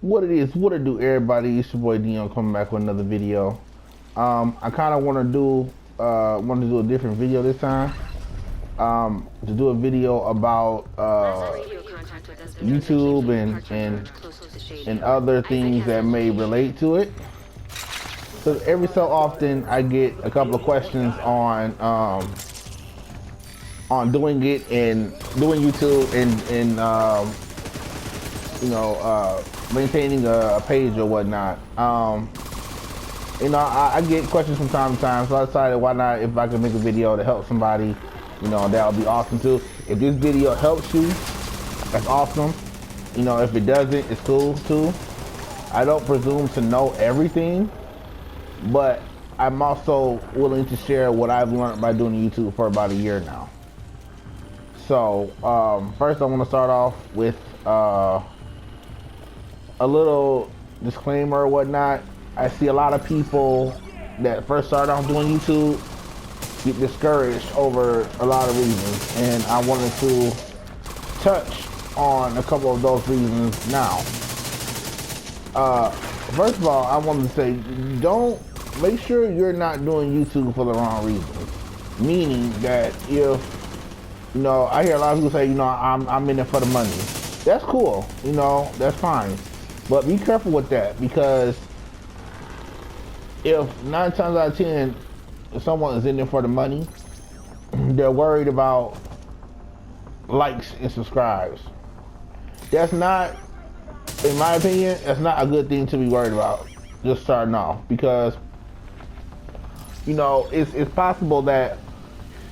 What it is, what it do, everybody? It's your boy Dion coming back with another video. I kind of want to do a different video this time. To do a video about YouTube and other things that may relate to it. So every so often I get a couple of questions on doing it and doing YouTube and maintaining a page or whatnot. I get questions from time to time, so I decided why not, if I could make a video to help somebody, that would be awesome too. If this video helps you, that's awesome. If it doesn't, it's cool too. I don't presume to know everything, but I'm also willing to share what I've learned by doing YouTube for about a year now. So first I want to start off with a little disclaimer or whatnot. I see a lot of people that first start off doing YouTube get discouraged over a lot of reasons, and I wanted to touch on a couple of those reasons now. First of all, I wanted to say, make sure you're not doing YouTube for the wrong reasons. Meaning that if, I hear a lot of people say, I'm in it for the money. That's cool, that's fine. But be careful with that, because if 9 times out of 10, if someone is in there for the money, they're worried about likes and subscribes. That's not, in my opinion, that's not a good thing to be worried about, just starting off. Because, it's possible that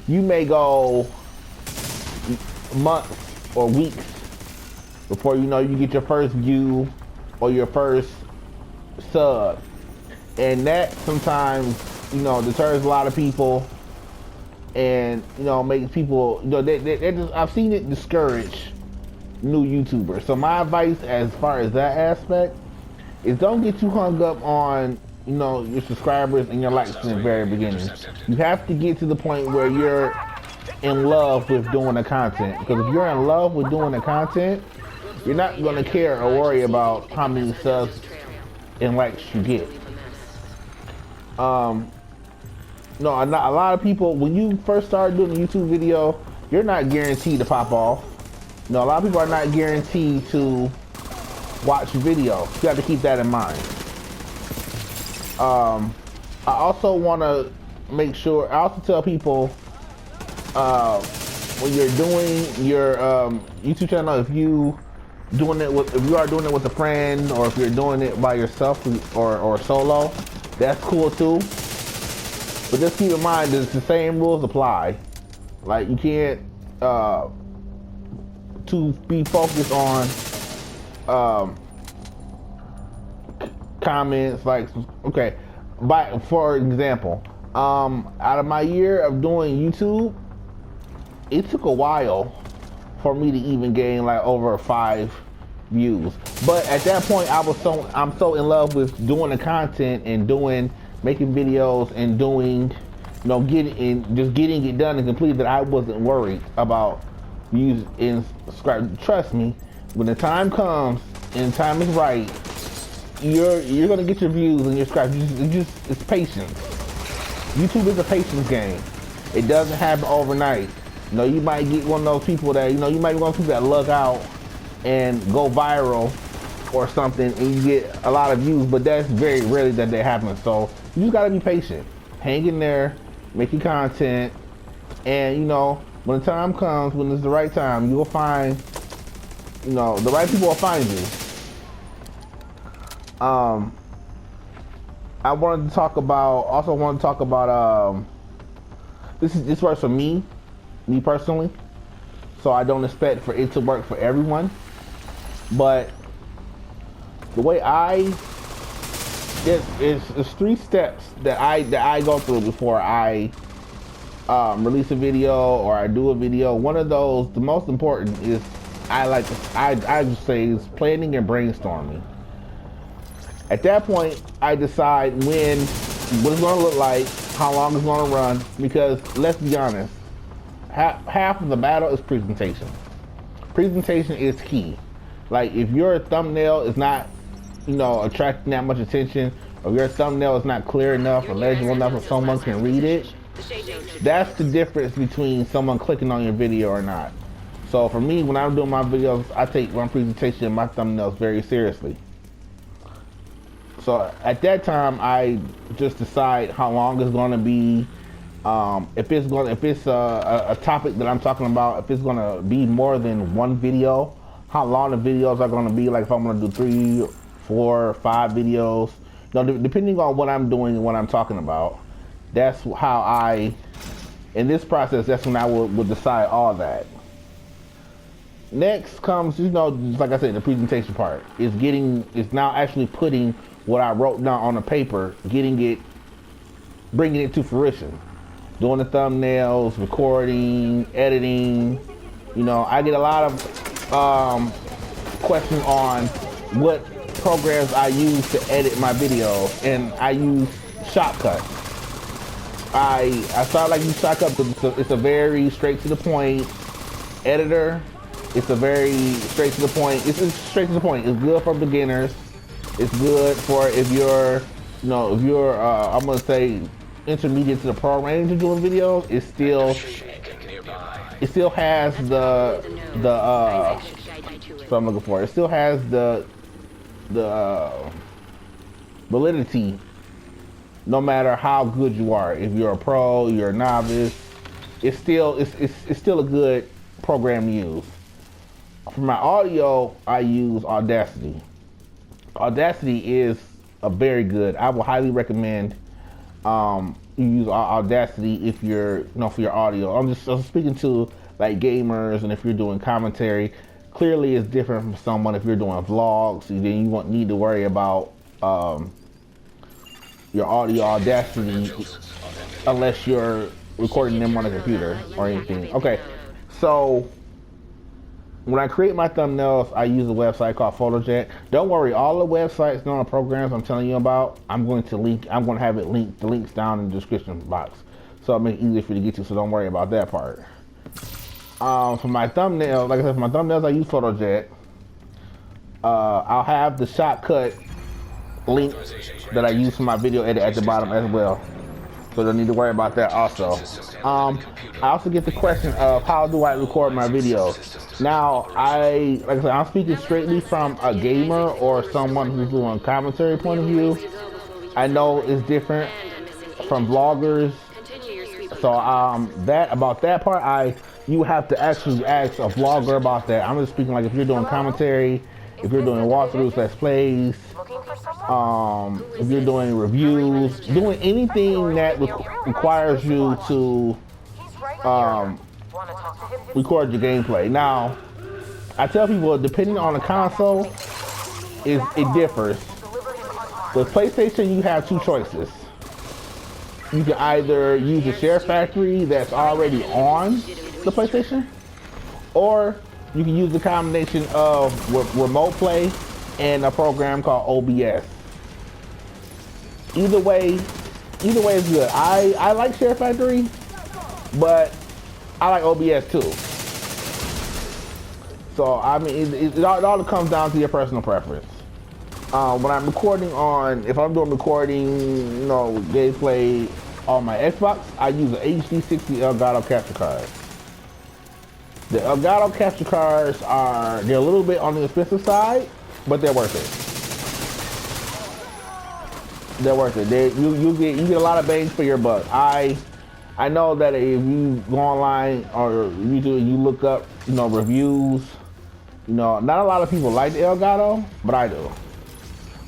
you may go months or weeks before you get your first view or your first sub. And that sometimes, deters a lot of people, and, makes people, I've seen it discourage new YouTubers. So my advice as far as that aspect is, don't get too hung up on, your subscribers and your likes in the very beginning. You have to get to the point where you're in love with doing the content. Because if you're in love with doing the content, you're not going to care or worry about how many subs and likes you get. No, a lot of people, when you first start doing a YouTube video, you're not guaranteed to pop off. A lot of people are not guaranteed to watch videos. You have to keep that in mind. I also want to make sure, I also tell people, when you're doing your YouTube channel, if you are doing it with a friend, or if you're doing it by yourself or solo, that's cool too. But just keep in mind that the same rules apply. Like, you can't to be focused on comments, like, okay, for example, out of my year of doing YouTube, it took a while for me to even gain like over 5 views. But at that point, I'm so in love with doing the content and making videos and doing, just getting it done and completed, that I wasn't worried about views and subscribers. Trust me, when the time comes and the time is right, you're gonna get your views and your subscribers. It's patience. YouTube is a patience game. It doesn't happen overnight. You might get one of those people that, you might be one of those people that lug out and go viral or something, and you get a lot of views, but that's very rarely that happens. So you just gotta be patient. Hang in there, make your content, and when the time comes, when it's the right time, you'll find, the right people will find you. I wanted to talk about, this works for me personally, so I don't expect for it to work for everyone. But the way it's 3 steps that I go through before I release a video or I do a video. One of those, the most important, is I just say is planning and brainstorming. At that point, I decide what it's going to look like, how long it's going to run, because let's be honest, half of the battle is presentation. Presentation is key. Like, if your thumbnail is not you know, attracting that much attention, or your thumbnail is not clear enough or legible enough so someone can read it, that's the difference between someone clicking on your video or not. So for me, when I'm doing my videos, I take my presentation and my thumbnails very seriously. So at that time, I just decide how long it's going to be. If it's a topic that I'm talking about, if it's going to be more than one video, how long the videos are going to be. Like if I'm going to do 3, 4, 5 videos, you know, depending on what I'm doing and what I'm talking about. That's how I, in this process, that's when I would decide all that. Next comes, you know, just like I said, the presentation part. It's now actually putting what I wrote down on the paper, bringing it to fruition. Doing the thumbnails, recording, editing. You know, I get a lot of questions on what programs I use to edit my videos, and I use Shotcut. I started like use Shotcut. It's a very straight to the point editor. It's a very straight to the point. It's straight to the point. It's good for beginners. It's good for if you're, you know, if you're, I'm gonna say, intermediate to the pro range of doing videos. It still has the what I'm looking for. It still has the validity, no matter how good you are. If you're a pro, you're a novice, it's still a good program to use. For my audio, I use Audacity. Audacity is a very good. I will highly recommend you use Audacity if you're, you know, for your audio. I'm speaking to like gamers, and if you're doing commentary, clearly it's different from someone if you're doing vlogs. Then you won't need to worry about your audio Audacity unless you're recording them on a computer or anything. Okay, so when I create my thumbnails, I use a website called FOTOJET. Don't worry, all the websites and all the programs I'm telling you about, I'm going to have it linked, the links down in the description box. So it'll make it easier for you to get to, so don't worry about that part. For my thumbnail, like I said, for my thumbnails, I use FOTOJET. I'll have the Shotcut link that I use for my video edit at the bottom as well. So don't need to worry about that also. I also get the question of how do I record my videos. Now, like I said, I'm speaking straightly from a gamer or someone who's doing commentary point of view. I know it's different from vloggers. So about that part, you have to actually ask a vlogger about that. I'm just speaking like if you're doing commentary, if you're doing walkthroughs, let's plays, if you're doing reviews, doing anything that requires you to record your gameplay. Now, I tell people, depending on the console, it differs. With PlayStation, you have 2 choices. You can either use a share factory that's already on the PlayStation, or you can use the combination of remote play and a program called OBS. Either way is good. I like Share Factory, but I like OBS too. So I mean, it all comes down to your personal preference. When I'm recording if I'm doing recording, you know, gameplay on my Xbox, I use an HD60 Elgato capture card. The Elgato capture cards they're a little bit on the expensive side, but they're worth it. They're worth it. You get a lot of bang for your buck. I know that if you go online or you look up, you know, reviews, you know, not a lot of people like the Elgato, but I do.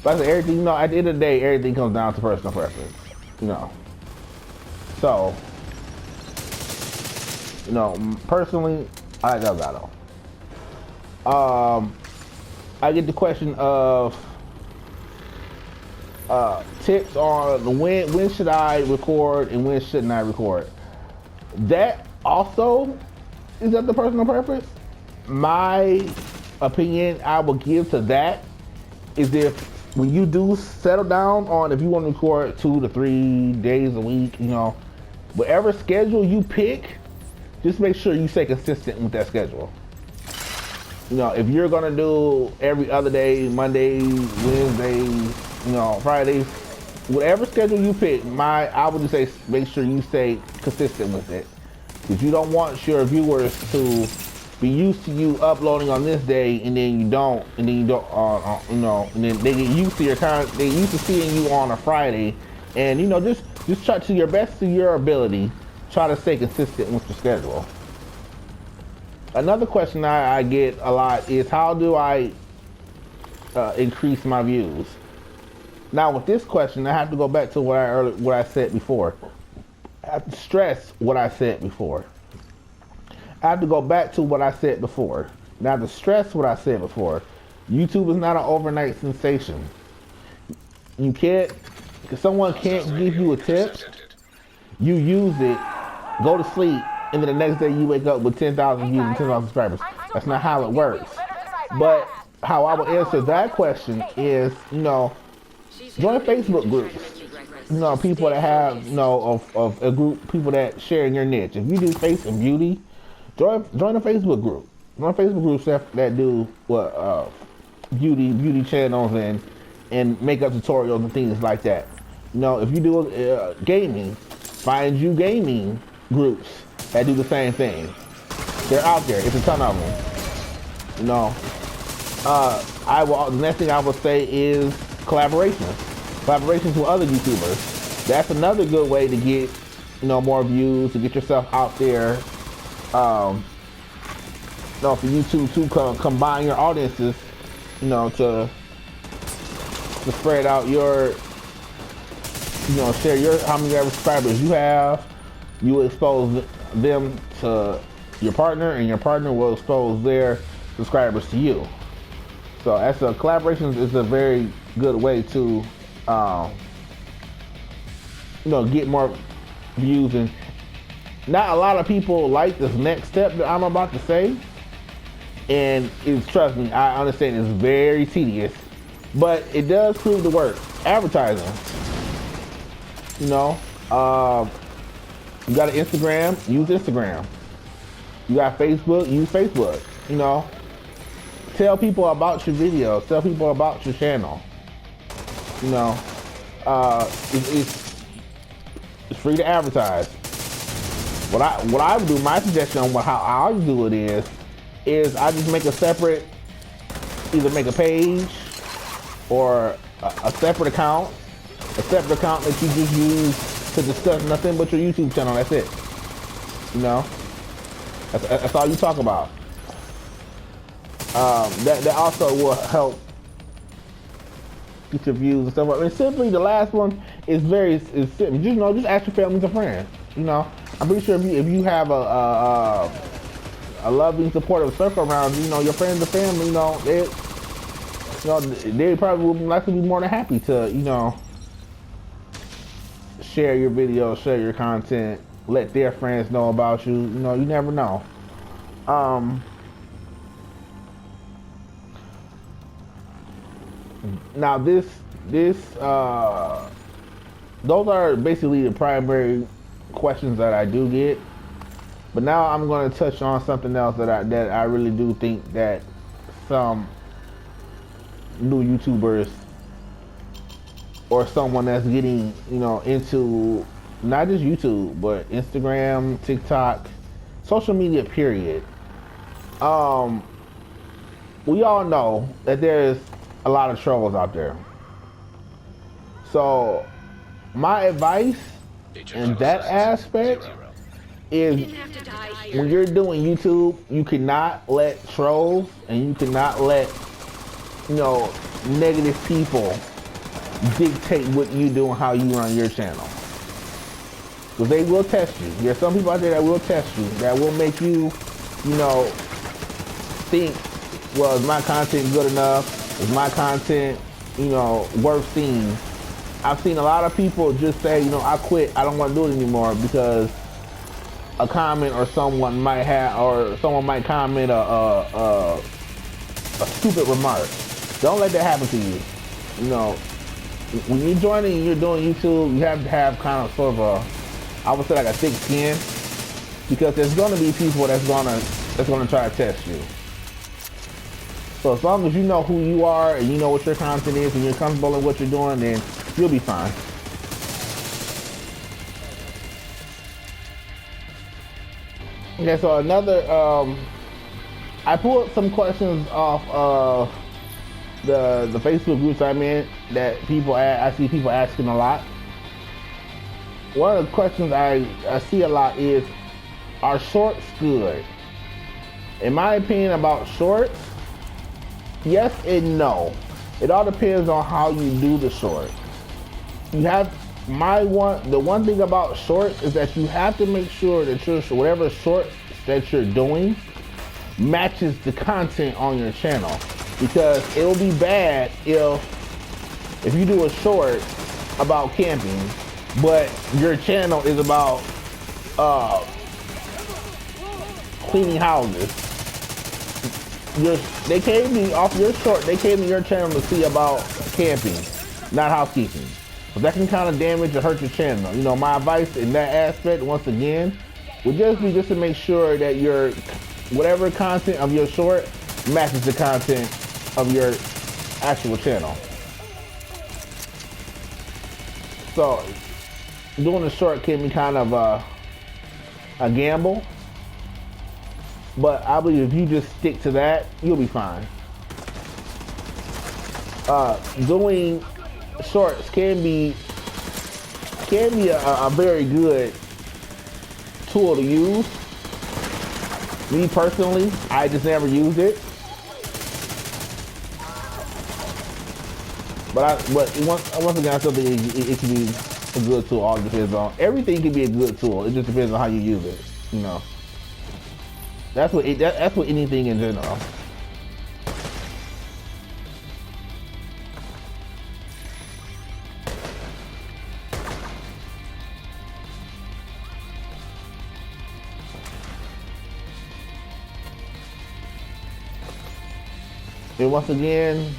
But everything, you know, at the end of the day, everything comes down to personal preference, you know. So, you know, personally, I like Elgato. I get the question of tips on when should I record and when shouldn't I record. That also is up to personal preference. My opinion I will give to that is if when you do settle down on if you want to record 2 to 3 days a week, you know, whatever schedule you pick, just make sure you stay consistent with that schedule. You know, if you're gonna do every other day, Monday, Wednesday, Fridays, whatever schedule you pick, I would just say make sure you stay consistent with it, because you don't want your viewers to be used to you uploading on this day and then you don't, and then and then they get used to they used to seeing you on a Friday, and just try to your best of your ability, try to stay consistent with your schedule. Another question I get a lot is, how do I increase my views? Now with this question, I have to go back to what I said before. I have to stress what I said before. I have to go back to what I said before. Now to stress what I said before, YouTube is not an overnight sensation. You can't, if someone can't give you a tip, you use it, go to sleep, and then the next day you wake up with 10,000 views and 10,000 subscribers. That's not how it works. But how I would answer that question is, join Facebook groups. People that have, of a group, people that share in your niche. If you do face and beauty, join a Facebook group. Join Facebook groups that do beauty channels and makeup tutorials and things like that. If you do gaming, find you gaming groups that do the same thing. They're out there. It's a ton of them. The next thing I would say is collaborations with other YouTubers. That's another good way to get more views, to get yourself out there. For YouTube to combine your audiences, to spread out your, share how many subscribers you have. You will expose them to your partner, and your partner will expose their subscribers to you. So collaborations is a very good way to, get more views. And not a lot of people like this next step that I'm about to say. And trust me, I understand it's very tedious, but it does prove the work. Advertising. You got an Instagram, use Instagram. You got Facebook, use Facebook. Tell people about your videos. Tell people about your channel. It's free to advertise. What I would do, my suggestion on how I do it is I just make a separate, either make a page or a separate account that you just use to discuss nothing but your YouTube channel. That's it. That's all you talk about. That also will help get your views and stuff. I mean, simply the last one is simple. Just ask your family and friends. I'm pretty sure if you have a loving, supportive circle around you, your friends and family, they probably would likely be more than happy to, share your videos, share your content, let their friends know about you. You never know. Now those are basically the primary questions that I do get. But now I'm going to touch on something else that I really do think that some new YouTubers or someone that's getting, into not just YouTube, but Instagram, TikTok, social media, period. We all know that there's a lot of trolls out there. So my advice in that aspect is, when you're doing YouTube, you cannot let trolls and you cannot let, negative people dictate what you do and how you run your channel. Because they will test you. There's some people out there that will test you, that will make you, think, well, is my content good enough? Is my content, worth seeing? I've seen a lot of people just say, I quit, I don't want to do it anymore, because a comment or someone might comment a stupid remark. Don't let that happen to you. When you're joining and you're doing YouTube, you have to have kind of sort of I would say like a thick skin, because there's going to be people that's going to try to test you. So as long as you know who you are and you know what your content is and you're comfortable in what you're doing, then you'll be fine. Okay, so another, I pulled some questions off the Facebook groups I'm in that I see people asking a lot. One of the questions I see a lot is, are shorts good? In my opinion about shorts, yes and no. It all depends on how you do the short. You have the one thing about shorts is that you have to make sure that whatever short that you're doing matches the content on your channel, because it'll be bad if you do a short about camping, but your channel is about cleaning houses. They came to your channel to see about camping, not housekeeping. So that can kind of damage or hurt your channel. You know, my advice in that aspect, once again, would just be to make sure that your whatever content of your short matches the content of your actual channel. So doing a short can be kind of a gamble, but I believe if you just stick to that, you'll be fine. Doing shorts can be a very good tool to use. Me personally, I just never used it. But once again, I still think it can be a good tool. All depends on, everything can be a good tool. It just depends on how you use it. You know, that's what anything in general. And once again,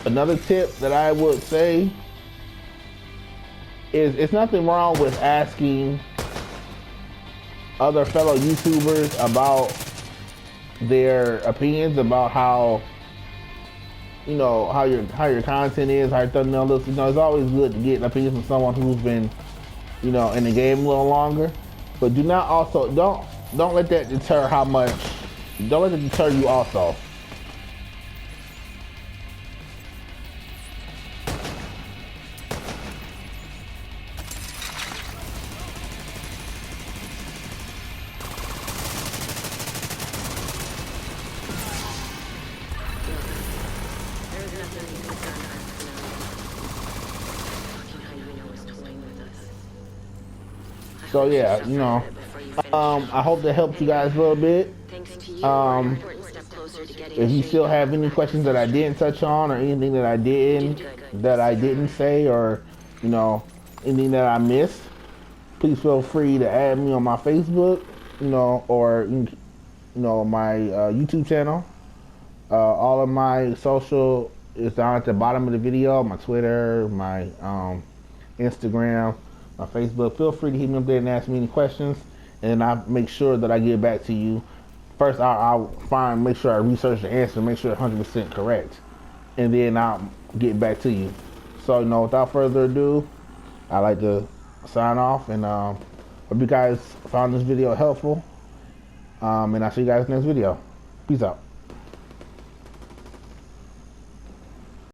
another tip that I would say is, it's nothing wrong with asking other fellow YouTubers about their opinions about how your content is, how your thumbnail looks. You know, it's always good to get opinions from someone who's been, in the game a little longer. But don't let that deter don't let it deter you also. So yeah, I hope that helped you guys a little bit. If you still have any questions that I didn't touch on, or anything that I didn't say, or anything that I missed, please feel free to add me on my Facebook, or my YouTube channel. All of my social is down at the bottom of the video. My Twitter, my Instagram, my Facebook. Feel free to hit me up there and ask me any questions, and I'll make sure that I get back to you. First, I'll make sure I research the answer, make sure it's 100% correct, and then I'll get back to you. So, without further ado, I'd like to sign off, and hope you guys found this video helpful, and I'll see you guys next video. Peace out.